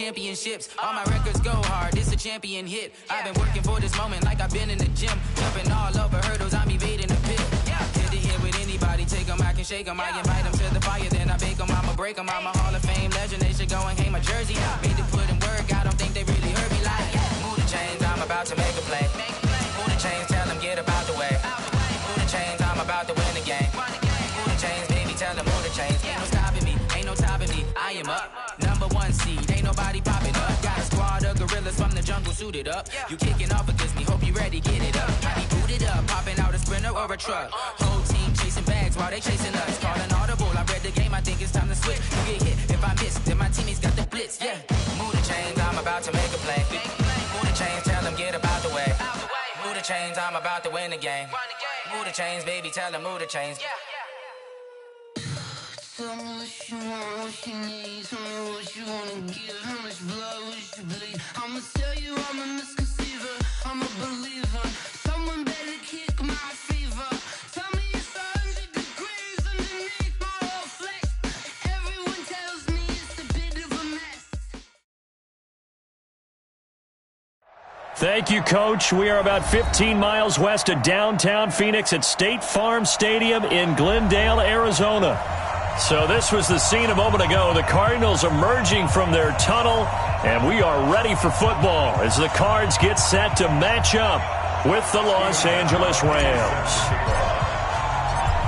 championships. All my records go hard, this a champion hit. I've been working for this moment like I've been in the gym. Jumping all over hurdles, I'm evading the pit. Hit to hit with anybody, take them, I can shake them. I invite them to the fire, then I bake them, I'ma break them. I'm a Hall of Fame legend, they should go and hang my jersey. Made to put in work, I don't think they really heard me like. Move the chains, I'm about to make a play. Move the chains, tell them get up out the way. Move the chains, I'm about to win the game. Move the chains, baby, tell them move the chains. Ain't no stopping me, ain't no topping me. I am up, #1 seed, ain't nobody popping up. Got a squad of gorillas from the jungle suited up. You kicking off against me, hope you ready, get it up. I be booted up, popping out a sprinter or a truck. Whole team chasing bags while they chasing us. Calling audible, I read the game, I think it's time to switch. You get hit, if I miss, then my teammates got the blitz, Move the chains, I'm about to make a play. Move the chains, tell them get up out the way. Move the chains, I'm about to win the game. Move the chains, baby, tell them move the chains. Tell me what you want, what you need. Tell me what you wanna give. How much blood would you bleed? I'ma tell you I'm a misconceiver, I'm a believer. Someone better kick my fever. Tell me it's 100 degrees underneath my whole flesh. Everyone tells me it's a bit of a mess. Thank you, Coach. We are about 15 miles west of downtown Phoenix at State Farm Stadium in Glendale, Arizona. So this was the scene a moment ago. The Cardinals emerging from their tunnel, and we are ready for football as the Cards get set to match up with the Los Angeles Rams.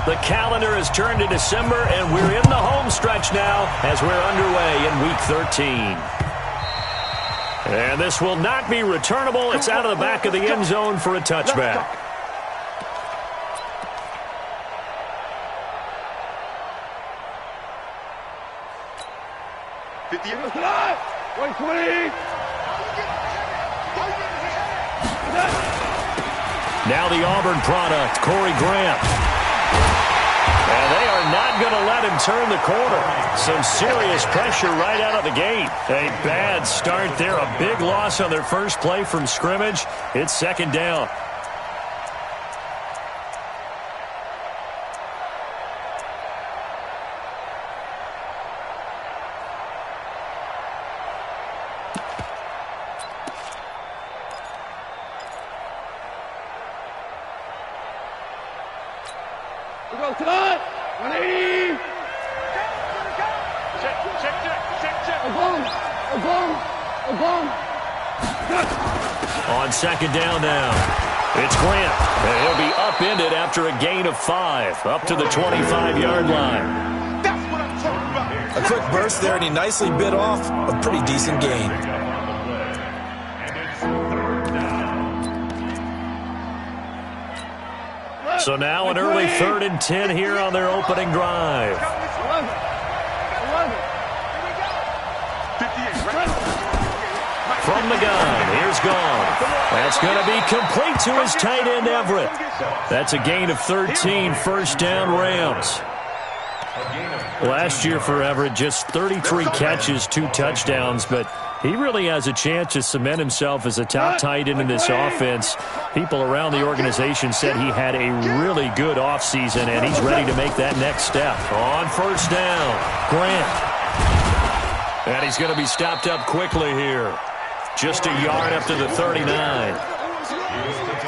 The calendar has turned to December, and we're in the home stretch now as we're underway in Week 13. And this will not be returnable. It's out of the back of the end zone for a touchback. Now the Auburn product, Corey Grant. And they are not going to let him turn the corner. Some serious pressure right out of the gate. A bad start there. A big loss on their first play from scrimmage. It's second down. On second down now, it's Grant. And he'll be upended after a gain of 5, up to the 25-yard line. That's what I'm talking about. A quick burst there, and he nicely bit off a pretty decent gain. So now an early 3rd and 10 here on their opening drive. From the gun, here's Gone. That's going to be complete to his tight end, Everett. That's a gain of 13, first down Rams. Last year for Everett, just 33 catches, 2 touchdowns, but he really has a chance to cement himself as a top tight end in this offense. People around the organization said he had a really good offseason, and he's ready to make that next step. On first down, Grant. And he's going to be stopped up quickly here. Just a yard up to the 39.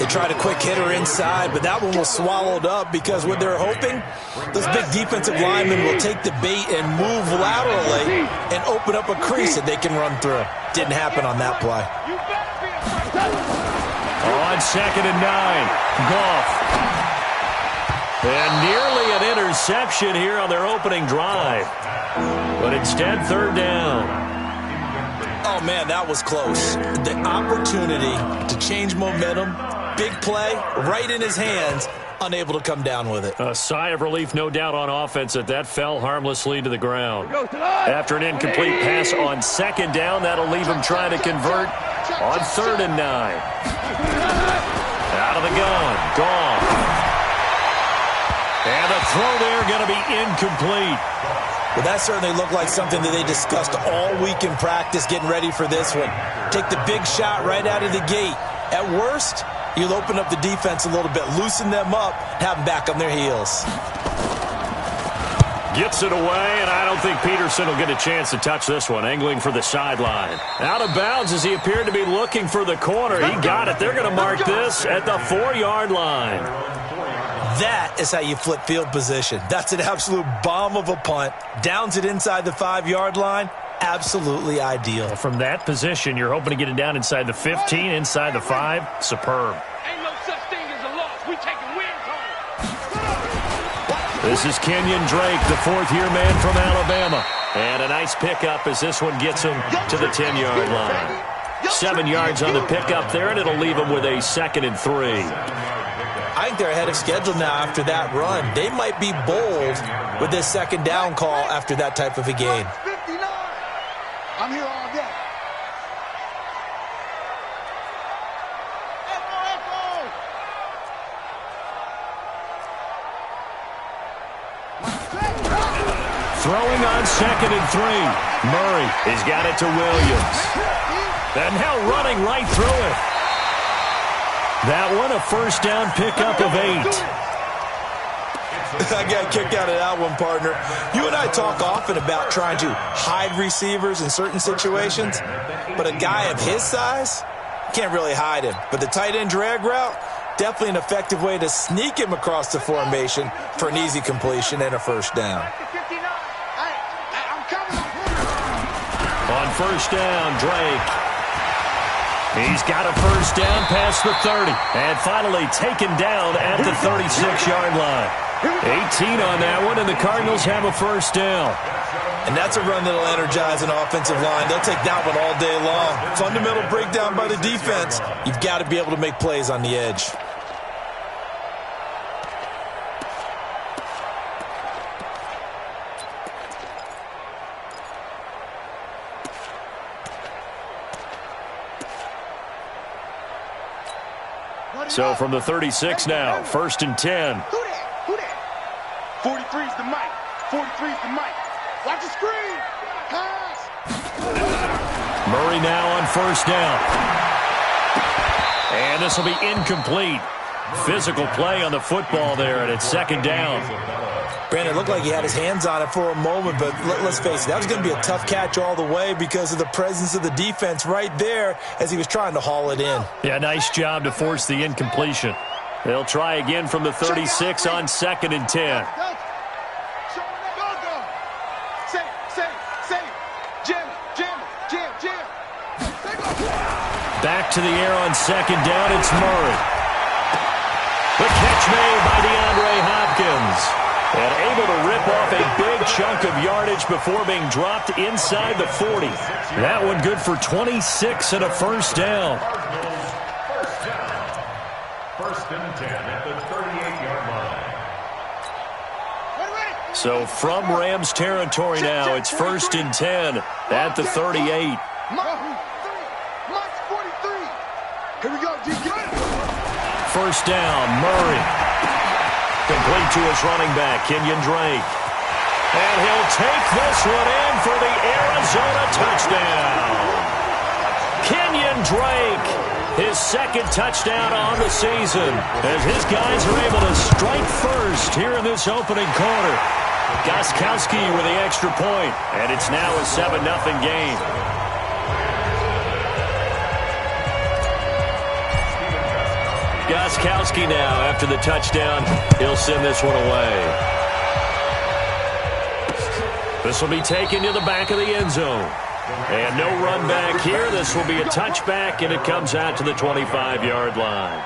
They tried a quick hitter inside, but that one was swallowed up because what they're hoping, those big defensive linemen will take the bait and move laterally and open up a crease that they can run through. Didn't happen on that play. On second and 9, Goff. And nearly an interception here on their opening drive. But instead, third down. Oh, man, that was close. The opportunity to change momentum, big play, right in his hands, unable to come down with it. A sigh of relief, no doubt, on offense that fell harmlessly to the ground. After an incomplete pass on second down, that'll leave him trying to convert on 3rd and 9. Out of the gun, Goff. And the throw there going to be incomplete. Well, that certainly looked like something that they discussed all week in practice getting ready for this one. Take the big shot right out of the gate. At worst, you'll open up the defense a little bit, loosen them up, have them back on their heels. Gets it away, and I don't think Peterson will get a chance to touch this one. Angling for the sideline. Out of bounds as he appeared to be looking for the corner. He got it. They're going to mark this at the 4-yard line. That is how you flip field position. That's an absolute bomb of a punt. Downs it inside the 5-yard line. Absolutely ideal. From that position, you're hoping to get it down inside the 15, inside the 5. Superb. Ain't no such thing as a loss. We taking wins home. This is Kenyon Drake, the 4th-year man from Alabama. And a nice pickup as this one gets him to the 10-yard line. 7 yards on the pickup there, and it'll leave him with a 2nd and 3. I think they're ahead of schedule now after that run. They might be bold with this 2nd down call after that type of a gain. I'm here all day. Throwing on 2nd and 3. Murray has got it to Williams. And now running right through it. That one, a 1st down pickup of 8. I got kicked out of that one, partner. You and I talk often about trying to hide receivers in certain situations, but a guy of his size can't really hide him. But the tight end drag route, definitely an effective way to sneak him across the formation for an easy completion and a 1st down. On 1st down, Drake. He's got a 1st down past the 30. And finally taken down at the 36-yard line. 18 on that one, and the Cardinals have a 1st down. And that's a run that'll energize an offensive line. They'll take that one all day long. Fundamental breakdown by the defense. You've got to be able to make plays on the edge. So from the 36 now, 1st and 10. Who that? 43's the mic. 43's the mic. Watch the screen. Pass. Murray now on 1st down. And this will be incomplete. Physical play on the football there, and it's 2nd down. Brandon, it looked like he had his hands on it for a moment, but let's face it, that was going to be a tough catch all the way because of the presence of the defense right there as he was trying to haul it in. Yeah, nice job to force the incompletion. They'll try again from the 36 on 2nd and 10. Back to the air on 2nd down, it's Murray. The catch made by DeAndre Hopkins. And able to rip off a big chunk of yardage before being dropped inside the 40. That one good for 26 and a 1st down. 1st and 10 at the 38-yard line. So from Rams territory now, it's 1st and 10 at the 38. Mike's 43. Here we go, DK. 1st down, Murray. Complete to his running back, Kenyon Drake. And he'll take this one in for the Arizona touchdown. Kenyon Drake, his 2nd touchdown on the season, as his guys are able to strike first here in this opening quarter. Gostkowski with the extra point, and it's now a 7-0 game. Gostkowski now, after the touchdown, he'll send this one away. This will be taken to the back of the end zone. And no run back here. This will be a touchback, and it comes out to the 25-yard line.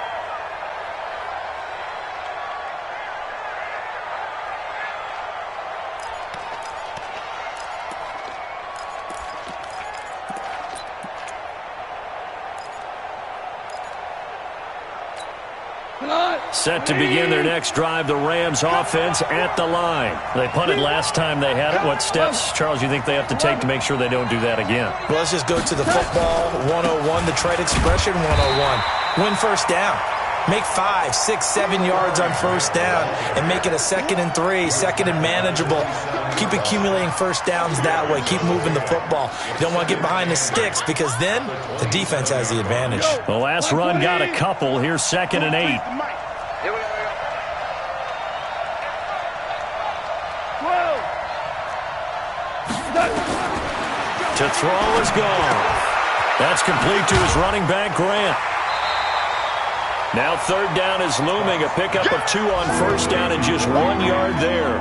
Set to begin their next drive, the Rams offense at the line. They punted last time they had it. What steps, Charles, you think they have to take to make sure they don't do that again? Well, let's just go to the football 101, the trade expression 101. Win 1st down. Make 5, 6, 7 yards on 1st down and make it a 2nd and 3, 2nd and manageable. Keep accumulating 1st downs that way. Keep moving the football. You don't want to get behind the sticks because then the defense has the advantage. The last run got a couple. Here's 2nd and 8. To throw is gone. That's complete to his running back, Grant. Now third down is looming. A pickup of 2 on first down and just 1 yard there.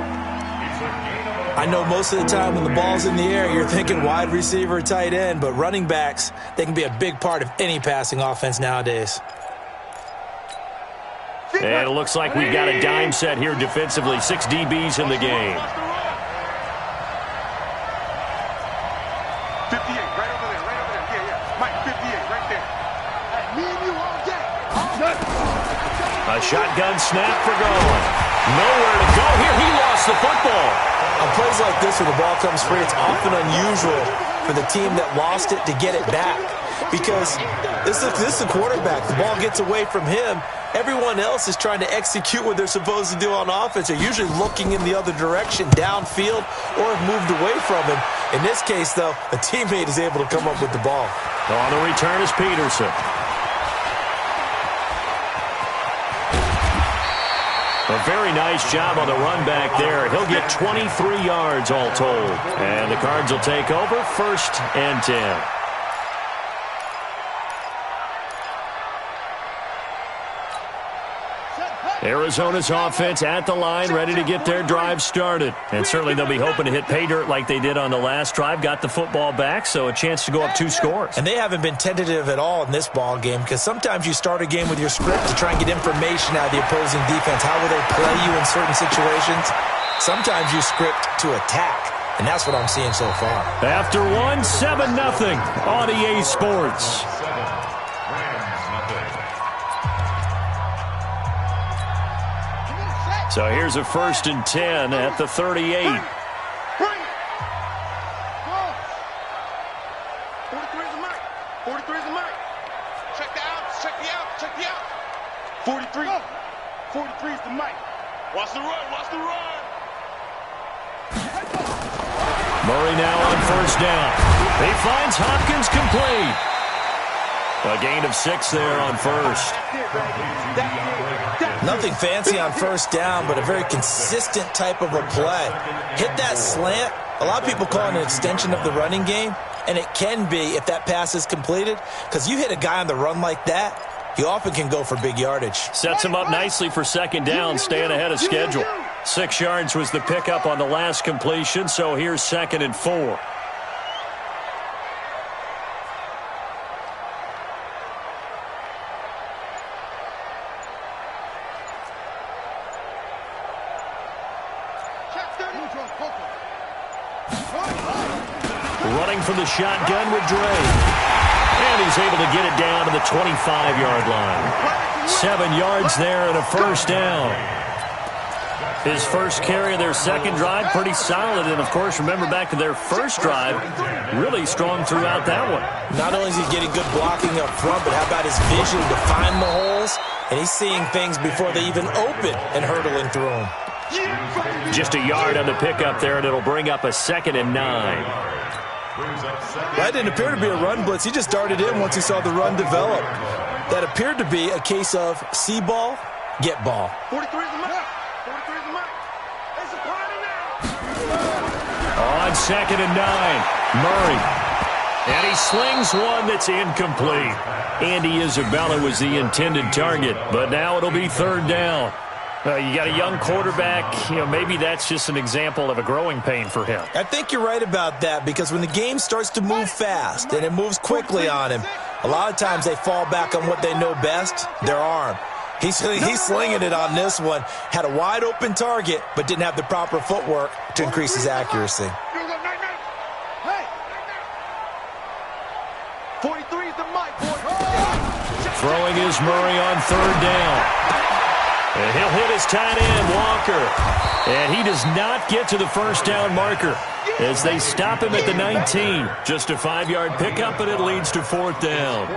I know most of the time when the ball's in the air, you're thinking wide receiver, tight end, but running backs, they can be a big part of any passing offense nowadays. And it looks like we've got a dime set here defensively. 6 DBs in the game. 58, right over there, right over there. Yeah. Mike, 58, right there. Me and you all day. A shotgun snap for going. Nowhere to go here. He lost the football. On plays like this where the ball comes free, it's often unusual for the team that lost it to get it back. Because this is the quarterback. The ball gets away from him. Everyone else is trying to execute what they're supposed to do on offense. They're usually looking in the other direction, downfield, or have moved away from him. In this case, though, a teammate is able to come up with the ball. On the return is Peterson. A very nice job on the run back there. He'll get 23 yards all told. And the Cards will take over 1st and 10. Arizona's offense at the line, ready to get their drive started. And certainly they'll be hoping to hit pay dirt like they did on the last drive. Got the football back, so a chance to go up 2 scores. And they haven't been tentative at all in this ball game, because sometimes you start a game with your script to try and get information out of the opposing defense. How will they play you in certain situations? Sometimes you script to attack, and that's what I'm seeing so far. After 1, 7-0 on EA Sports. So here's a 1st and 10 at the 38. 43 is the mic. 43 is the mic. Check the out. Check the out. Check the out. 43. 43 is the mic. Watch the run. Watch the run. Murray now on 1st down. He finds Hopkins complete. A gain of 6 there on 1st. Nothing fancy on 1st down, but a very consistent type of a play. Hit that slant. A lot of people call it an extension of the running game, and it can be if that pass is completed, because you hit a guy on the run like that, he often can go for big yardage. Sets him up nicely for 2nd down, staying ahead of schedule. 6 yards was the pickup on the last completion, so here's 2nd and 4. Running from the shotgun with Dre. And he's able to get it down to the 25-yard line. 7 yards there and a 1st down. His first carry of their 2nd drive, pretty solid. And, of course, remember back to their 1st drive, really strong throughout that one. Not only is he getting good blocking up front, but how about his vision to find the holes? And he's seeing things before they even open and hurtling through them. Just a yard on the pickup there, and it'll bring up a 2nd and 9. That didn't appear to be a run blitz. He just darted in once he saw the run develop. That appeared to be a case of see ball, get ball. 43 is the mic. 43 is the mic. It's a party now. On 2nd and 9, Murray. And he slings one that's incomplete. Andy Isabella was the intended target, but now it'll be 3rd down. You got a young quarterback, maybe that's just an example of a growing pain for him. I think you're right about that, because when the game starts to move fast and it moves quickly on him, a lot of times they fall back on what they know best, their arm. He's slinging it on this one. Had a wide open target, but didn't have the proper footwork to increase his accuracy. 43 is the mic. Throwing is Murray on 3rd down. And he'll hit his tight end, Walker. And he does not get to the 1st down marker as they stop him at the 19. Just a 5-yard pickup, and it leads to 4th down.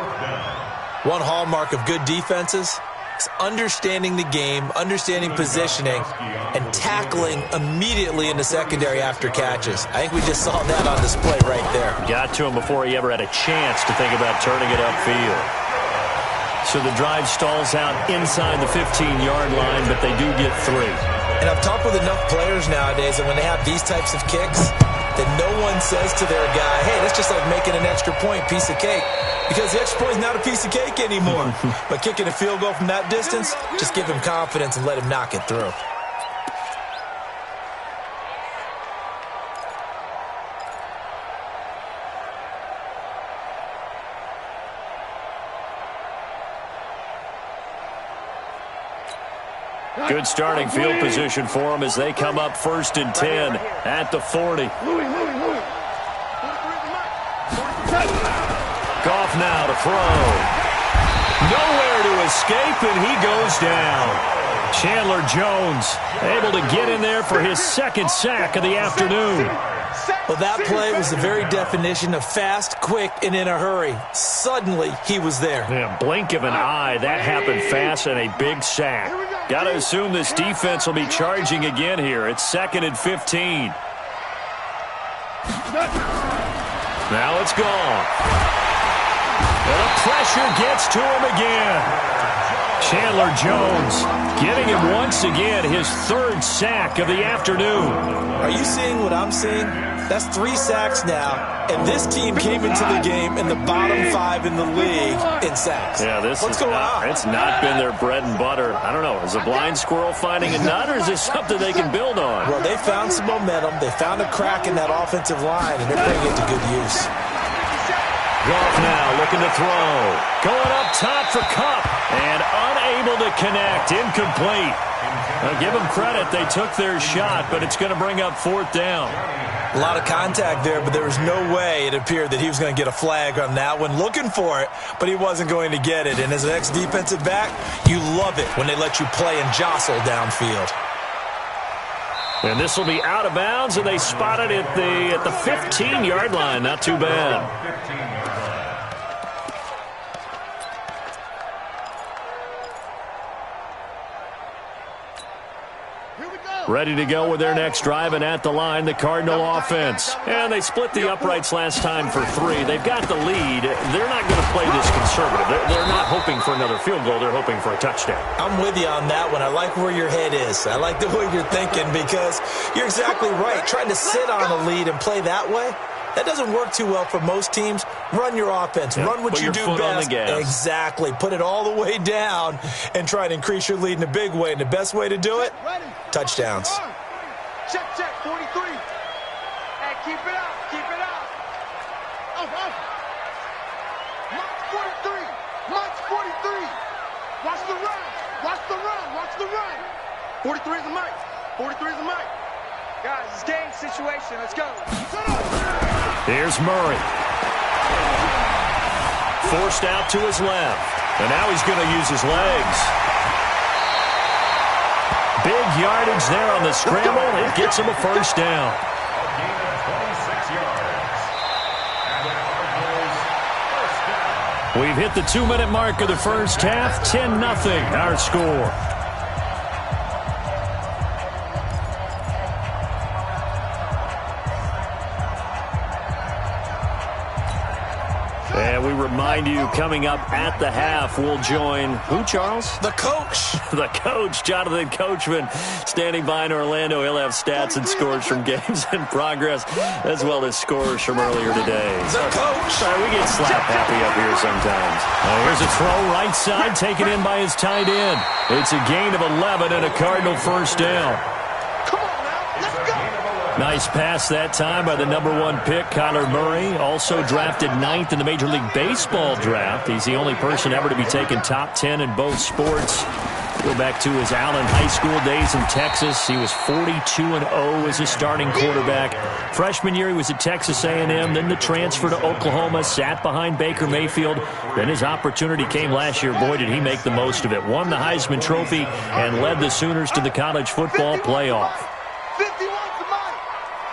One hallmark of good defenses is understanding the game, understanding positioning, and tackling immediately in the secondary after catches. I think we just saw that on display right there. Got to him before he ever had a chance to think about turning it upfield. So the drive stalls out inside the 15-yard line, but they do get 3. And I've talked with enough players nowadays, and when they have these types of kicks, that no one says to their guy, hey, that's just like making an extra point, piece of cake. Because the extra point is not a piece of cake anymore. But kicking a field goal from that distance, just give him confidence and let him knock it through. Good starting field position for them as they come up 1st and 10 at the 40. Goff now to throw. Nowhere to escape, and he goes down. Chandler Jones able to get in there for his 2nd sack of the afternoon. Well, that play was the very definition of fast, quick, and in a hurry. Suddenly, he was there. Yeah, blink of an eye. That happened fast and a big sack. Got to assume this defense will be charging again here. It's 2nd and 15. Now it's gone. And the pressure gets to him again. Chandler Jones getting him once again his 3rd sack of the afternoon. Are you seeing what I'm seeing? That's 3 sacks now, and this team came into the game in the bottom 5 in the league in sacks. Yeah, What's going on? It's not been their bread and butter. I don't know. Is a blind squirrel finding a nut, or is this something they can build on? Well, they found some momentum. They found a crack in that offensive line, and they're putting it to good use. Goff now looking to throw. Going up top for Kupp, and unable to connect. Incomplete. I'll give them credit. They took their shot, but it's going to bring up 4th down. A lot of contact there, but there was no way it appeared that he was going to get a flag on that one. Looking for it, but he wasn't going to get it. And as an ex-defensive back, you love it when they let you play and jostle downfield. And this will be out of bounds, and they spot it at the 15-yard line. Not too bad. Ready to go with their next drive, and at the line, the Cardinal offense. And they split the uprights last time for 3. They've got the lead. They're not going to play this conservative. They're not hoping for another field goal. They're hoping for a touchdown. I'm with you on that one. I like where your head is. I like the way you're thinking because you're exactly right. Trying to sit on a lead and play that way, that doesn't work too well for most teams. Run your offense. Yep. Run what you do best. Exactly. Put it all the way down and try to increase your lead in a big way. And the best way to do it, touchdowns. Check, 43. Hey, keep it up, keep it up. March 43. March 43. Watch the run. Watch the run. Watch the run. 43 is the mic. 43 is the mic. Guys, it's game situation. Let's go. Here's Murray. Forced out to his left. And now he's going to use his legs. Big yardage there on the scramble. It gets him a 1st down. A gain of 26 yards. And the Cardinals, 1st down. We've hit the 2-minute mark of the first half. 10-0 our score. And we remind you, coming up at the half, we'll join who, Charles? The coach. The coach, Jonathan Coachman, standing by in Orlando. He'll have stats and scores from games in progress, as well as scores from earlier today. The coach. Sorry, we get slap happy up here sometimes. Here's a throw right side, taken in by his tight end. It's a gain of 11 and a Cardinal 1st down. Nice pass that time by the #1 pick, Kyler Murray. Also drafted 9th in the Major League Baseball draft. He's the only person ever to be taken top 10 in both sports. Go back to his Allen High School days in Texas. He was 42-0 as a starting quarterback. Freshman year, he was at Texas A&M. Then the transfer to Oklahoma, sat behind Baker Mayfield. Then his opportunity came last year. Boy, did he make the most of it. Won the Heisman Trophy and led the Sooners to the college football playoff. 51 to Mike.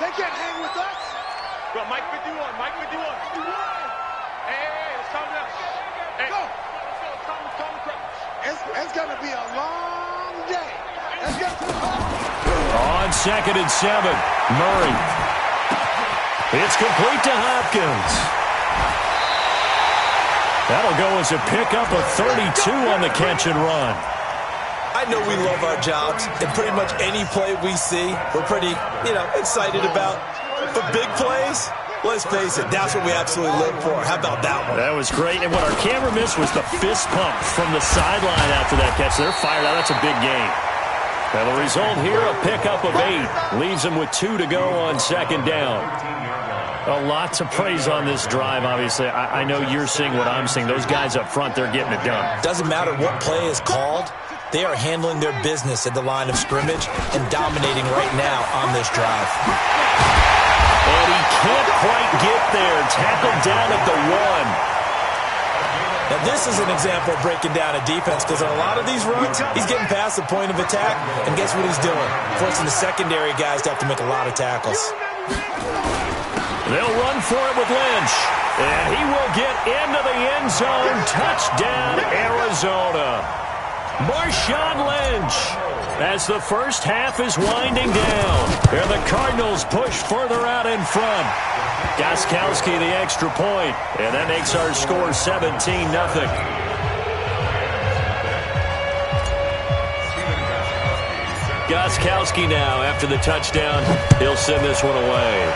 They can't hang with us. Go, Mike 51. Mike 51. Hey, let's calm down. Hey, go. Let's calm the crowd. It's going to be a long day. Let's get to the ball. On 2nd and 7, Murray. It's complete to Hopkins. That'll go as a pickup of 32 on the catch and run. I know we love our jobs, and pretty much any play we see, we're pretty, excited about. For big plays, let's face it, that's what we absolutely live for. How about that one? That was great. And what our camera missed was the fist pump from the sideline after that catch. They're fired out. That's a big game. Now the result here, a pickup of 8. Leaves them with 2 to go on second down. A lot to praise on this drive, obviously. I know you're seeing what I'm seeing. Those guys up front, they're getting it done. Doesn't matter what play is called. They are handling their business at the line of scrimmage and dominating right now on this drive. And he can't quite get there. Tackled down at the 1. Now, this is an example of breaking down a defense because on a lot of these runs, he's getting past the point of attack, and guess what he's doing? Forcing the secondary guys to have to make a lot of tackles. They'll run for it with Lynch, and he will get into the end zone. Touchdown, Arizona. Marshawn Lynch, as the first half is winding down. And the Cardinals push further out in front. Gostkowski the extra point, and that makes our score 17-0. Gostkowski now, after the touchdown, he'll send this one away.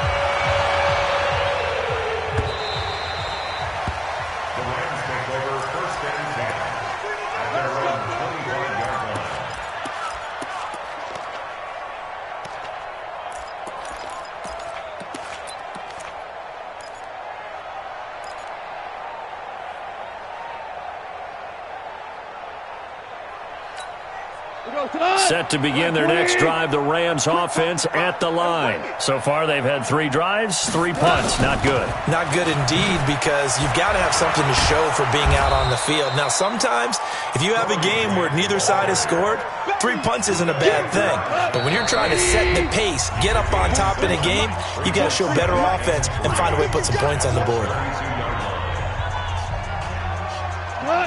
Set to begin their next drive, the Rams offense at the line. So far, they've had 3 drives, 3 punts. Not good. Not good indeed, because you've got to have something to show for being out on the field. Now, sometimes, if you have a game where neither side has scored, 3 punts isn't a bad thing. But when you're trying to set the pace, get up on top in a game, you've got to show better offense and find a way to put some points on the board.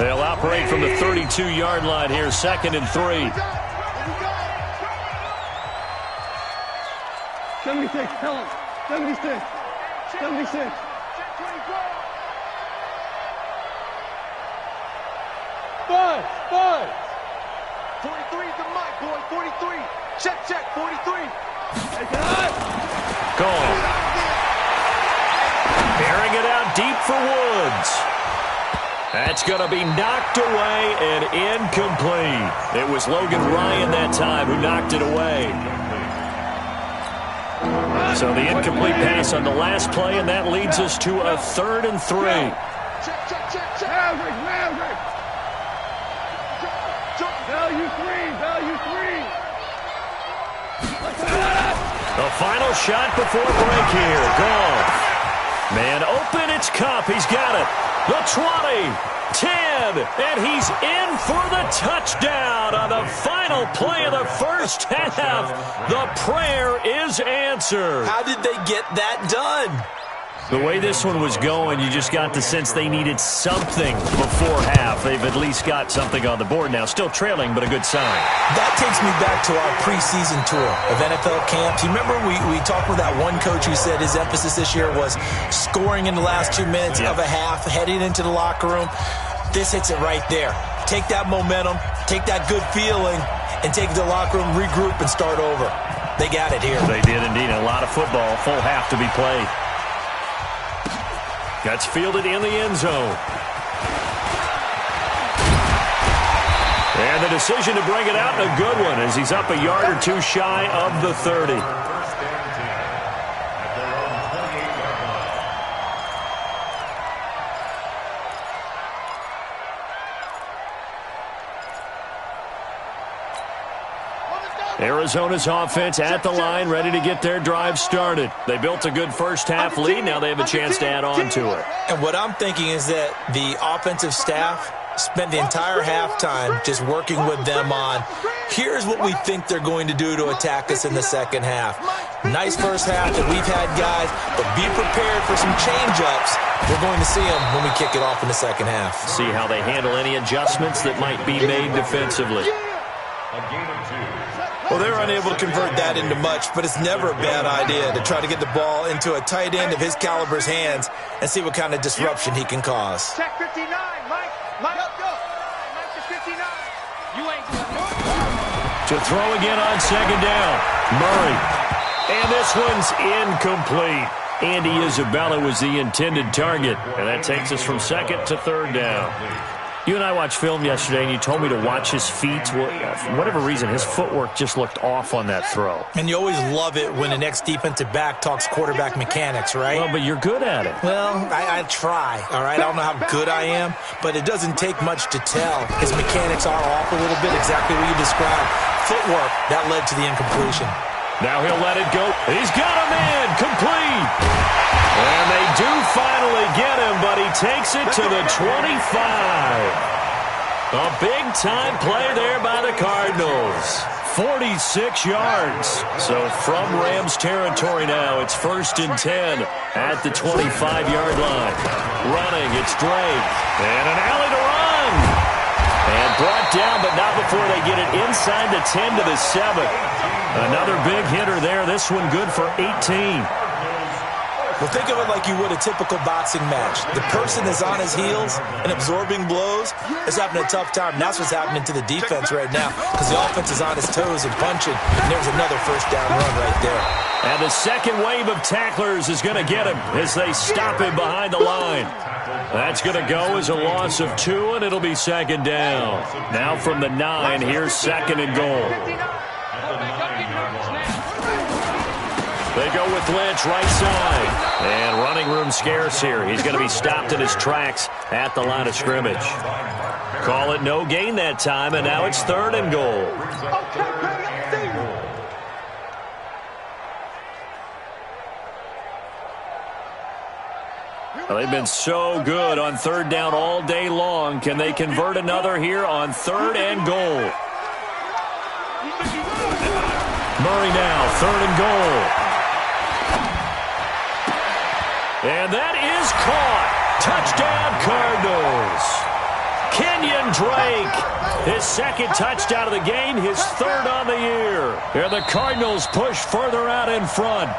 They'll operate from the 32-yard line here, 2nd and 3. 76, tell him. 76. 76. 5. 43 to Mike, boy. 43. Check, 43. Gone. Airing it out deep for Woods. That's going to be knocked away and incomplete. It was Logan Ryan that time who knocked it away. So the incomplete pass on the last play, and that leads us to a 3rd and 3. Maverick. Value 3. The final shot before break here. Goff. Man open, it's Kupp. He's got it. The 20, 10, and he's in for the touchdown on the final play of the first half. The prayer is answered. How did they get that done? The way this one was going, you just got the sense they needed something before half. They've at least got something on the board now. Still trailing, but a good sign. That takes me back to our preseason tour of NFL camps. You remember we talked with that one coach who said his emphasis this year was scoring in the last 2 minutes of a half, heading into the locker room. This hits it right there. Take that momentum, take that good feeling, and take it to the locker room, regroup, and start over. They got it here. They did indeed. A lot of football, full half to be played. That's fielded in the end zone. And the decision to bring it out, a good one, as he's up a yard or 2 shy of the 30. Arizona's offense at the line, ready to get their drive started. They built a good first half lead. Now they have a chance to add on to it. And what I'm thinking is that the offensive staff spent the entire halftime just working with them on, here's what we think they're going to do to attack us in the second half. Nice first half that we've had, guys, but be prepared for some change-ups. We're going to see them when we kick it off in the second half. See how they handle any adjustments that might be made defensively. Well, they're unable to convert that into much, but it's never a bad idea to try to get the ball into a tight end of his caliber's hands and see what kind of disruption he can cause. Check 59, Mike. Mike, go. Mike to 59. You ain't doing nothing. To throw again on second down. Murray. And this one's incomplete. Andy Isabella was the intended target. And that takes us from second to third down. You and I watched film yesterday, and you told me to watch his feet. Well, for whatever reason, his footwork just looked off on that throw. And you always love it when the next defensive back talks quarterback mechanics, right? Well, but you're good at it. Well, I try, all right? I don't know how good I am, but it doesn't take much to tell. His mechanics are off a little bit, exactly what you described. Footwork, that led to the incompletion. Now he'll let it go. He's got a man, complete. And they do finally get him, but he takes it to the 25. A big-time play there by the Cardinals. 46 yards. So from Rams territory now, it's 1st and 10 at the 25-yard line. Running, it's Drake. And an alley to run. And brought down, but not before they get it inside the 10 to the 7. Another big hitter there. This one good for 18. Well, think of it like you would a typical boxing match. The person is on his heels and absorbing blows is having a tough time. And that's what's happening to the defense right now because the offense is on his toes and punching. And there's another first down run right there. And the second wave of tacklers is going to get him as they stop him behind the line. That's going to go as a loss of 2, and it'll be second down. Now from the 9, here's second and goal. They go with Lynch right side. And running room scarce here. He's going to be stopped in his tracks at the line of scrimmage. Call it no gain that time, and now it's 3rd and goal. Well, they've been so good on 3rd down all day long. Can they convert another here on 3rd and goal? Murray now, 3rd and goal. And that is caught. Touchdown, Cardinals. Kenyon Drake, his 2nd touchdown of the game, his 3rd on the year. And the Cardinals push further out in front.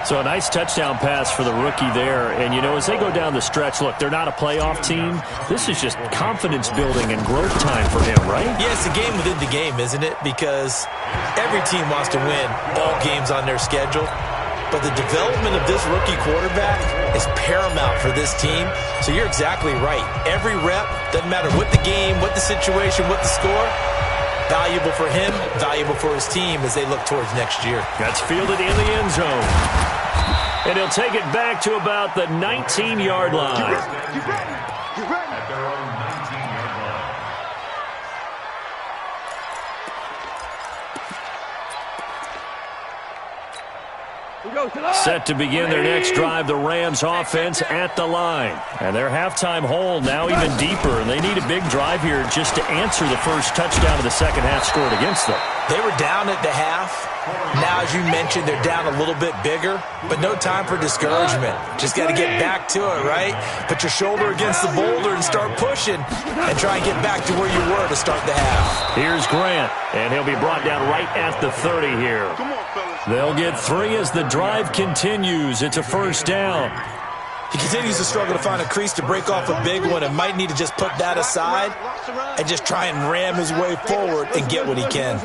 So a nice touchdown pass for the rookie there. And, you know, as they go down the stretch, look, they're not a playoff team. This is just confidence building and growth time for him, right? Yeah, it's a game within the game, isn't it? Because every team wants to win all games on their schedule. But the development of this rookie quarterback is paramount for this team. So you're exactly right. Every rep, doesn't matter what the game, what the situation, what the score, valuable for him, valuable for his team as they look towards next year. That's fielded in the end zone. And he'll take it back to about the 19-yard line. You ready? At their own 19-yard line. Set to begin their next drive, the Rams offense at the line. And their halftime hole now even deeper, and they need a big drive here just to answer the first touchdown of the second half scored against them. They were down at the half. Now, as you mentioned, they're down a little bit bigger, but no time for discouragement. Just got to get back to it, right? Put your shoulder against the boulder and start pushing and try and get back to where you were to start the half. Here's Grant, and he'll be brought down right at the 30 here. They'll get 3 as the drive continues. It's a first down. He continues to struggle to find a crease to break off a big one and might need to just put that aside and just try and ram his way forward and get what he can.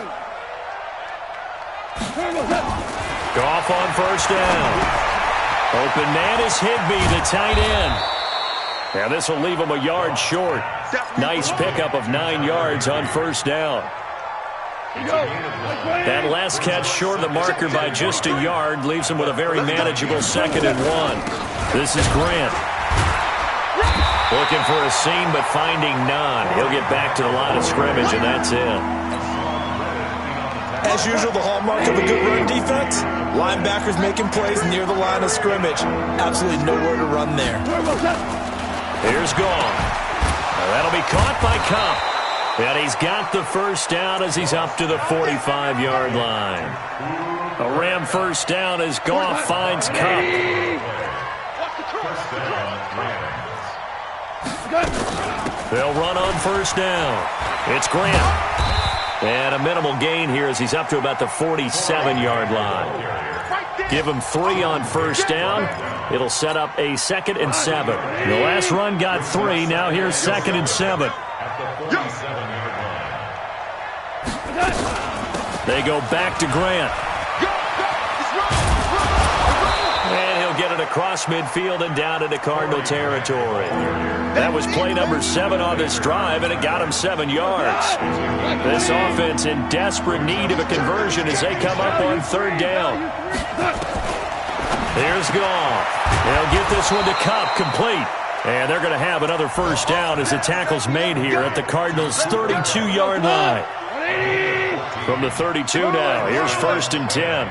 Goff on first down. Open man is Higbee, the tight end. Now this will leave him a yard short. Nice pickup of 9 yards on first down. That last catch short of the marker by just a yard leaves him with a very manageable 2nd and 1. This is Grant. Looking for a seam, but finding none. He'll get back to the line of scrimmage, and that's it. As usual, the hallmark of a good run defense, linebackers making plays near the line of scrimmage. Absolutely nowhere to run there. Here's Gone. Now that'll be caught by Kupp. And he's got the first down as he's up to the 45-yard line. A Ram first down as Goff finds Kupp. They'll run on first down. It's Grant. And a minimal gain here as he's up to about the 47-yard line. Give him 3 on first down. It'll set up a 2nd and 7. The last run got 3. Now here's 2nd and 7. They go back to Grant. across midfield and down into Cardinal territory. That was play number 7 on this drive, and it got him 7 yards. This offense in desperate need of a conversion as they come up on 3rd down. Here's Goff. They'll get this one to Kupp, complete. And they're going to have another 1st down as the tackle's made here at the Cardinals' 32-yard line. From the 32 now, here's 1st and 10.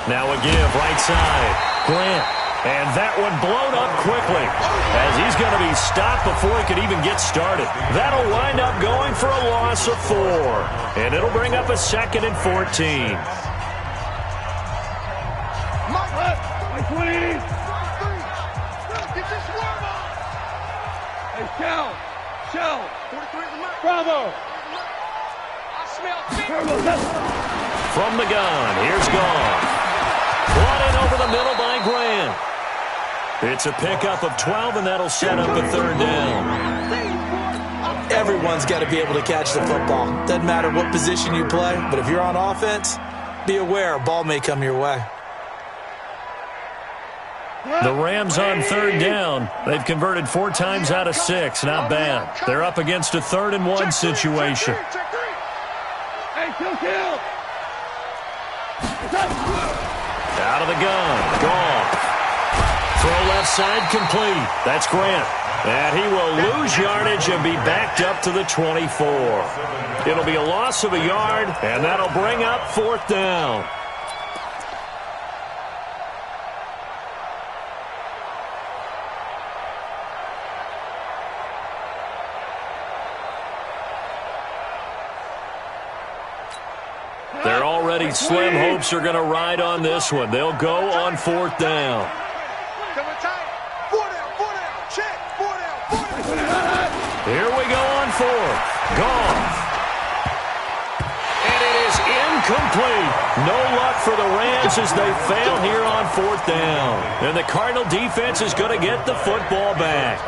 Now a give, right side. Grant. And that one blown up quickly as he's going to be stopped before he could even get started. That'll wind up going for a loss of 4. And it'll bring up a 2nd and 14. Hey, Shell. Bravo. From the gun, here's Goff. Brought in over the middle by Grant. It's a pickup of 12, and that'll set up a 3rd down. Everyone's got to be able to catch the football. Doesn't matter what position you play, but if you're on offense, be aware a ball may come your way. The Rams on 3rd down. They've converted 4 times out of 6. Not bad. They're up against a 3rd and 1 situation. Hey, kill. Out of the gun. Goff. Throw left side complete. That's Grant. And he will lose yardage and be backed up to the 24. It'll be a loss of a yard, and that'll bring up 4th down. They're already slim hopes are going to ride on this one. They'll go on 4th down. Here we go on 4th. Goff. And it is incomplete. No luck for the Rams as they fail here on 4th down. And the Cardinal defense is going to get the football back.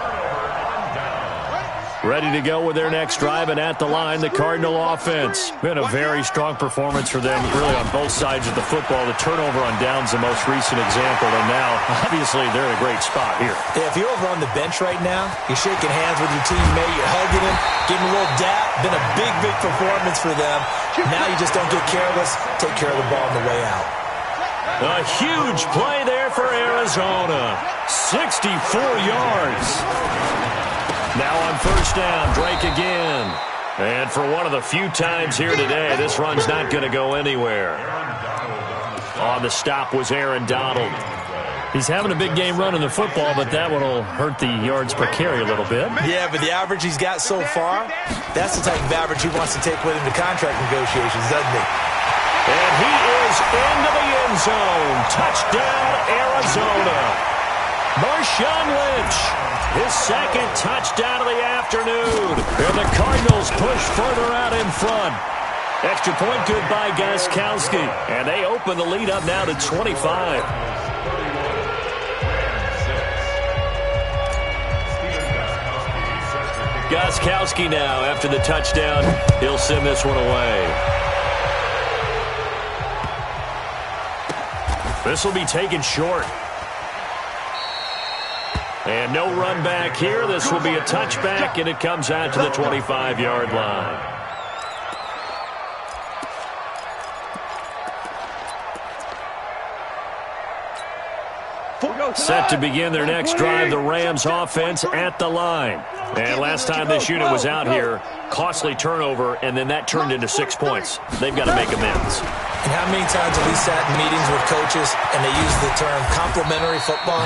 Ready to go with their next drive, and at the line, the Cardinal offense. Been a very strong performance for them, really, on both sides of the football. The turnover on downs, the most recent example, and now, obviously, they're in a great spot here. Yeah, if you're over on the bench right now, you're shaking hands with your teammate, you're hugging him, giving him a little dap. Been a big, big performance for them. Now you just don't get careless. Take care of the ball on the way out. A huge play there for Arizona. 64 yards. Now on 1st down, Drake again. And for one of the few times here today, this run's not going to go anywhere. On the stop was Aaron Donald. He's having a big game running the football, but that one will hurt the yards per carry a little bit. Yeah, but the average he's got so far, that's the type of average he wants to take with him to contract negotiations, doesn't he? And he is into the end zone. Touchdown, Arizona. Marshawn Lynch. His 2nd touchdown of the afternoon. And the Cardinals push further out in front. Extra point good by Gostkowski. And they open the lead up now to 25. Gostkowski now after the touchdown. He'll send this one away. This will be taken short. And no run back here. This will be a touchback, and it comes out to the 25-yard line. Set to begin their next drive, the Rams offense at the line. And last time this unit was out here, costly turnover, and then that turned into 6 points. They've got to make amends. And how many times have we sat in meetings with coaches and they use the term complementary football?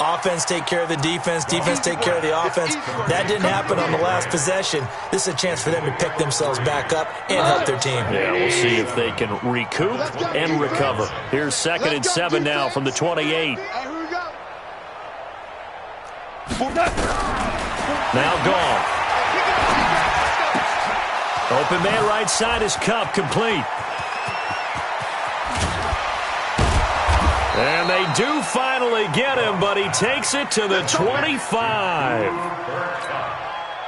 Offense take care of the defense, defense take care of the offense. That didn't happen on the last possession. This is a chance for them to pick themselves back up and help their team. Yeah, we'll see if they can recoup and recover. Here's 2nd and 7 now from the 28. Now Goff. Open man right side is Kupp, complete. And they do finally get him, but he takes it to the 25.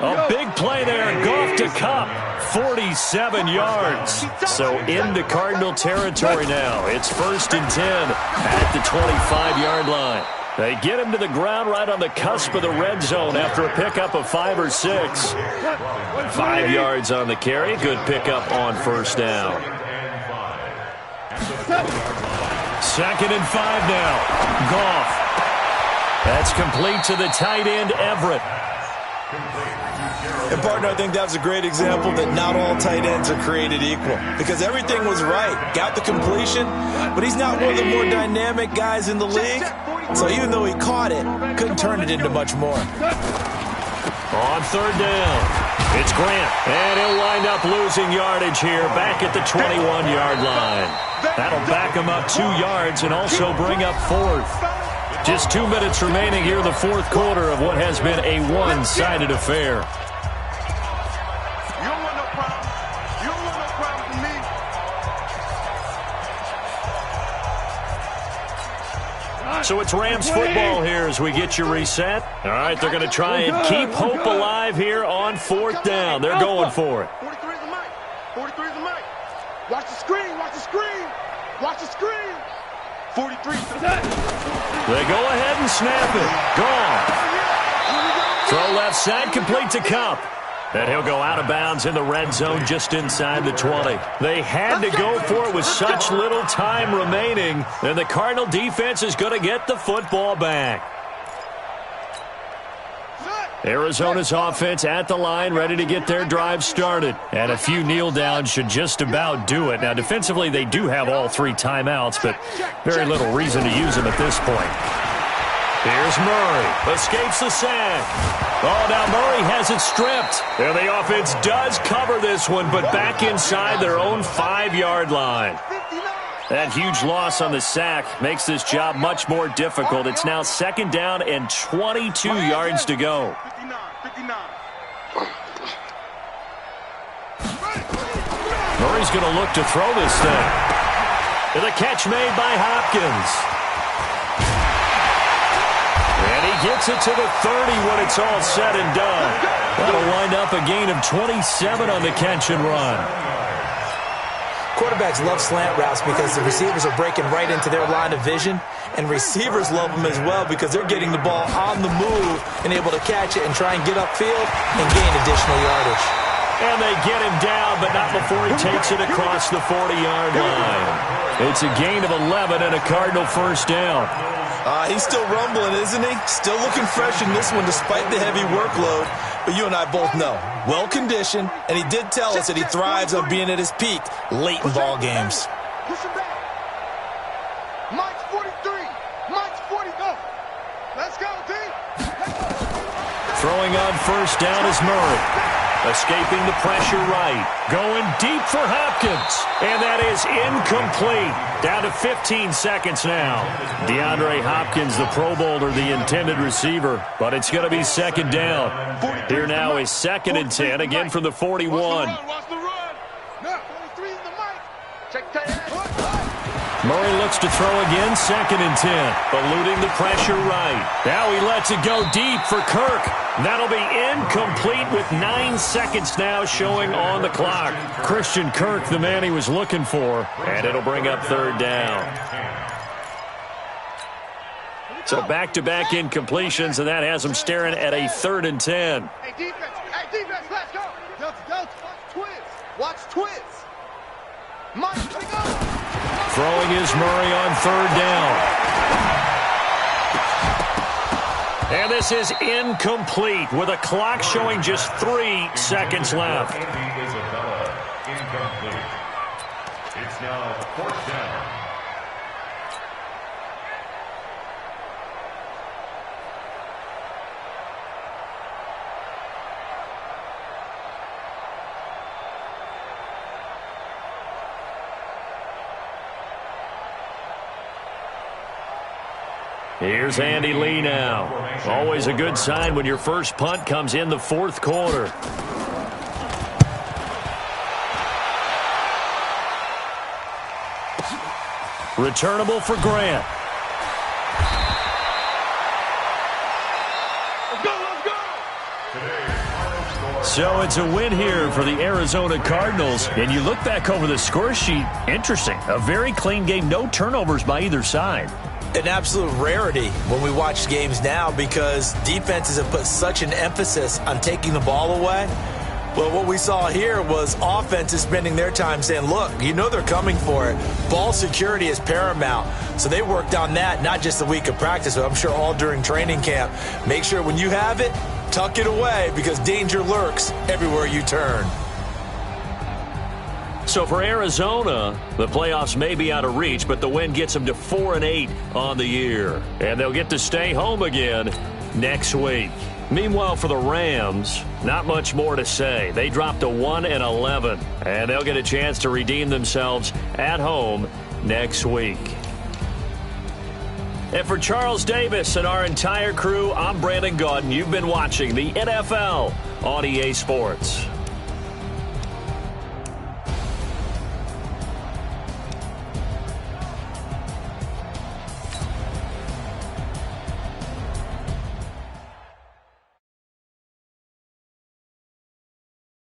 A big play there, Goff to Kupp. 47 yards. So into Cardinal territory now. It's 1st and 10 at the 25-yard line. They get him to the ground right on the cusp of the red zone after a pickup of 5 or 6. 5 yards on the carry. Good pickup on 1st down. 2nd and 5 now. Goff. That's complete to the tight end, Everett. And, partner, I think that was a great example that not all tight ends are created equal, because everything was right. Got the completion, but he's not one of the more dynamic guys in the league. So even though he caught it, couldn't turn it into much more. On 3rd down, it's Grant, and he'll wind up losing yardage here back at the 21-yard line. That'll back him up 2 yards and also bring up 4th. Just 2 minutes remaining here in the 4th quarter of what has been a one-sided affair. You don't want no problem. You don't want no problem with me. So it's Rams football here as we get you reset. All right, they're going to try and keep hope alive here on 4th down. They're going for it. 43 is the mic. 43 is the mic. Watch the screen. Watch the screen. Watch the screen. 43. They go ahead and snap it. Gone. Throw left side, complete to Kupp. And he'll go out of bounds in the red zone just inside the 20. They had to go for it with such little time remaining, and the Cardinal defense is going to get the football back. Arizona's offense at the line, ready to get their drive started. And a few kneel downs should just about do it. Now, defensively, they do have all 3 timeouts, but very little reason to use them at this point. Here's Murray. Escapes the sack. Oh, now Murray has it stripped. And the offense does cover this one, but back inside their own 5-yard line. That huge loss on the sack makes this job much more difficult. It's now 2nd down and 22 yards to go. 59. Murray's going to look to throw this thing. And the catch made by Hopkins. And he gets it to the 30 when it's all said and done. That'll wind up a gain of 27 on the catch and run. Quarterbacks love slant routes because the receivers are breaking right into their line of vision, and receivers love them as well because they're getting the ball on the move and able to catch it and try and get upfield and gain additional yardage. And they get him down, but not before he takes it across the 40-yard line. It's a gain of 11 and a Cardinal 1st down. He's still rumbling, isn't he? Still looking fresh in this one despite the heavy workload. But you and I both know, well-conditioned, and he did tell us that he thrives on being at his peak late in ball games. Push him back. Mike's 43. Mike's 40. Go. Let's go, D. Throwing on 1st down is Murray. Escaping the pressure right. Going deep for Hopkins. And that is incomplete. Down to 15 seconds now. DeAndre Hopkins, the Pro Bowler, the intended receiver. But it's going to be 2nd down. Here now is 2nd and 10, again from the 41. Watch the run. Now, 43 is the mic. Check that. Murray looks to throw again, 2nd and 10. Eluding the pressure right. Now he lets it go deep for Kirk. That'll be incomplete with 9 seconds now showing on the clock. Christian Kirk, the man he was looking for, and it'll bring up 3rd down. So back-to-back incompletions, and that has him staring at a 3rd and 10. Hey, defense, let's go. Delta, watch twins. Watch twins. Mike, let go. Throwing is Murray on 3rd down. And this is incomplete with a clock showing just 3 seconds left. Incomplete. It's now 4th down. Here's Andy Lee now. Always a good sign when your first punt comes in the 4th quarter. Returnable for Grant. Let's go. So it's a win here for the Arizona Cardinals. And you look back over the score sheet, interesting. A very clean game, no turnovers by either side. An absolute rarity when we watch games now because defenses have put such an emphasis on taking the ball away. Well, what we saw here was offenses spending their time saying, look, you know they're coming for it. Ball security is paramount. So they worked on that, not just a week of practice, but I'm sure all during training camp. Make sure when you have it, tuck it away because danger lurks everywhere you turn. So for Arizona, the playoffs may be out of reach, but the win gets them to 4-8 on the year. And they'll get to stay home again next week. Meanwhile, for the Rams, not much more to say. They dropped to 1-11, and they'll get a chance to redeem themselves at home next week. And for Charles Davis and our entire crew, I'm Brandon Gaudin. You've been watching the NFL on EA Sports.